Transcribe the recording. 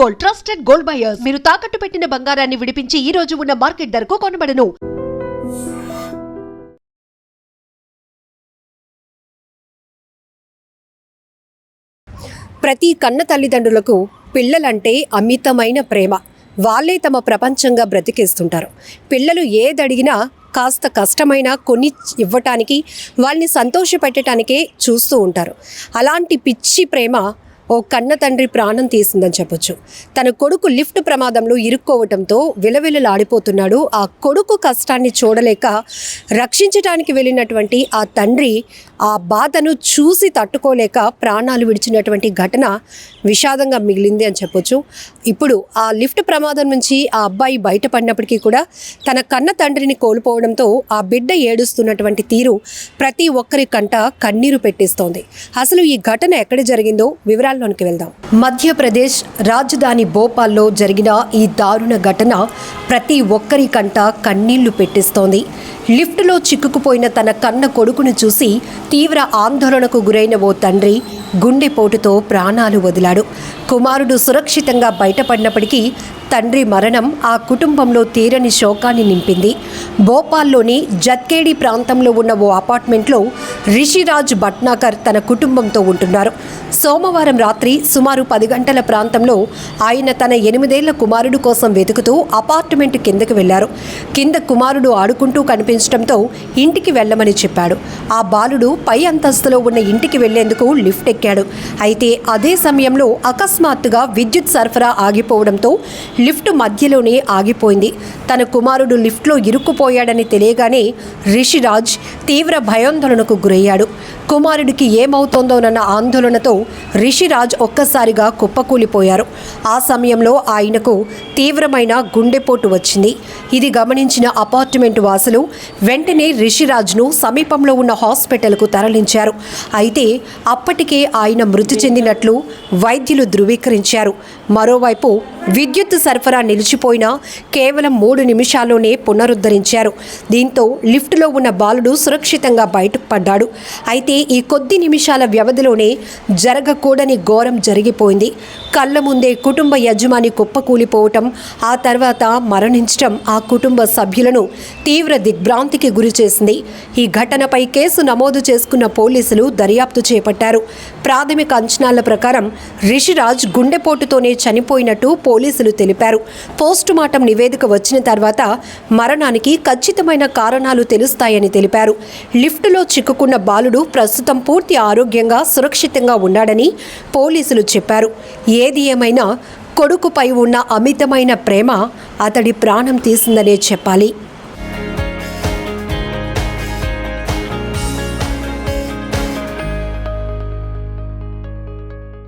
Gold, trusted gold buyers. మీరు తాకట్టు పెట్టిన బంగారాన్ని విడిపించి ఈ రోజు ఉన్న మార్కెట్ ధరకు కొనబడను. ప్రతి కన్న తల్లిదండ్రులకు పిల్లలంటే అమితమైన ప్రేమ. వాళ్ళే తమ ప్రపంచంగా బ్రతికేస్తుంటారు. పిల్లలు ఏదడిగినా కాస్త కష్టమైనా కొని ఇవ్వటానికి, వాళ్ళని సంతోషపెట్టడానికే చూస్తూ ఉంటారు. అలాంటి పిచ్చి ప్రేమ ఓ కన్న తండ్రి ప్రాణం తీసిందని చెప్పొచ్చు. తన కొడుకు లిఫ్ట్ ప్రమాదంలో ఇరుక్కోవటంతో విలవిలలాడిపోతున్నాడు. ఆ కొడుకు కష్టాన్ని చూడలేక రక్షించడానికి వెళ్ళినటువంటి ఆ తండ్రి ఆ బాధను చూసి తట్టుకోలేక ప్రాణాలు విడిచినటువంటి ఘటన విషాదంగా మిగిలింది అని చెప్పొచ్చు. ఇప్పుడు ఆ లిఫ్ట్ ప్రమాదం నుంచి ఆ అబ్బాయి బయటపడినప్పటికీ కూడా తన కన్న తండ్రిని కోల్పోవడంతో ఆ బిడ్డ ఏడుస్తున్నటువంటి తీరు ప్రతి ఒక్కరి కంట కన్నీరు పెట్టిస్తోంది. అసలు ఈ ఘటన ఎక్కడ జరిగిందో వివరాల్లోనికి వెళ్దాం. మధ్యప్రదేశ్ రాజధాని భోపాల్లో జరిగిన ఈ దారుణ ఘటన ప్రతి ఒక్కరి కంట కన్నీళ్లు పెట్టిస్తోంది. లిఫ్టులో చిక్కుకుపోయిన తన కన్న కొడుకును చూసి తీవ్ర ఆందోళనకు గురైన ఓ తండ్రి గుండెపోటుతో ప్రాణాలు వదిలాడు. కుమారుడు సురక్షితంగా బయటపడినప్పటికీ తండ్రి మరణం ఆ కుటుంబంలో తీరని శోకాన్ని నింపింది. భోపాల్లోని జత్కేడి ప్రాంతంలో ఉన్న ఓ అపార్ట్మెంట్లో రిషిరాజ్ భట్నాకర్ తన కుటుంబంతో ఉంటున్నారు. సోమవారం రాత్రి సుమారు 10 గంటల ప్రాంతంలో ఆయన తన 8 ఏళ్ల కుమారుడు కోసం వెతుకుతూ అపార్ట్మెంట్ కిందకి వెళ్లారు. కింద కుమారుడు ఆడుకుంటూ కనిపించడంతో ఇంటికి వెళ్ళమని చెప్పాడు. ఆ బాలుడు పై అంతస్తులో ఉన్న ఇంటికి వెళ్లేందుకు లిఫ్ట్ ఎక్కాడు. అయితే అదే సమయంలో అకస్మాత్తుగా విద్యుత్ సరఫరా ఆగిపోవడంతో లిఫ్ట్ మధ్యలోనే ఆగిపోయింది. తన కుమారుడు లిఫ్ట్లో ఇరుక్కుపోయాడని తెలియగానే రిషిరాజ్ తీవ్ర భయాందోళనకు గురయ్యాడు. కుమారుడికి ఏమవుతోందోనన్న ఆందోళనతో రిషిరాజ్ ఒక్కసారిగా కుప్పకూలిపోయారు. ఆ సమయంలో ఆయనకు తీవ్రమైన గుండెపోటు వచ్చింది. ఇది గమనించిన అపార్ట్మెంట్ వాసులు వెంటనే రిషిరాజ్ను సమీపంలో ఉన్న హాస్పిటల్కు తరలించారు. అయితే అప్పటికే ఆయన మృతి చెందినట్లు వైద్యులు ధృవీకరించారు. మరోవైపు విద్యుత్ సరఫరా నిలిచిపోయినా కేవలం 3 నిమిషాల్లోనే పునరుద్ధరించారు. దీంతో లిఫ్టులో ఉన్న బాలుడు సురక్షితంగా బయటపడ్డాడు. అయితే ఈ కొద్ది నిమిషాల వ్యవధిలోనే జరగకూడని ఘోరం జరిగిపోయింది. కళ్ళ ముందే కుటుంబ యజమాని కుప్పకూలిపోవటం, ఆ తర్వాత మరణించటం ఆ కుటుంబ సభ్యులను తీవ్ర దిగ్భ్రాంతికి గురిచేసింది. ఈ ఘటనపై కేసు నమోదు చేసుకున్న పోలీసులు దర్యాప్తు చేపట్టారు. ప్రాథమిక అంచనాల ప్రకారం రిషిరాజ్ గుండెపోటుతోనే చనిపోయినట్టు పోలీసులు తెలిపారు. పోస్టుమార్టం నివేదిక వచ్చిన తర్వాత మరణానికి ఖచ్చితమైన కారణాలు తెలుస్తాయని తెలిపారు. లిఫ్టులో చిక్కుకున్న బాలుడు ప్రస్తుతం పూర్తి ఆరోగ్యంగా సురక్షితంగా ఉన్నాడని పోలీసులు చెప్పారు. ఏది ఏమైనా కొడుకుపై ఉన్న అమితమైన ప్రేమ అతడి ప్రాణం తీసిందనే చెప్పాలి.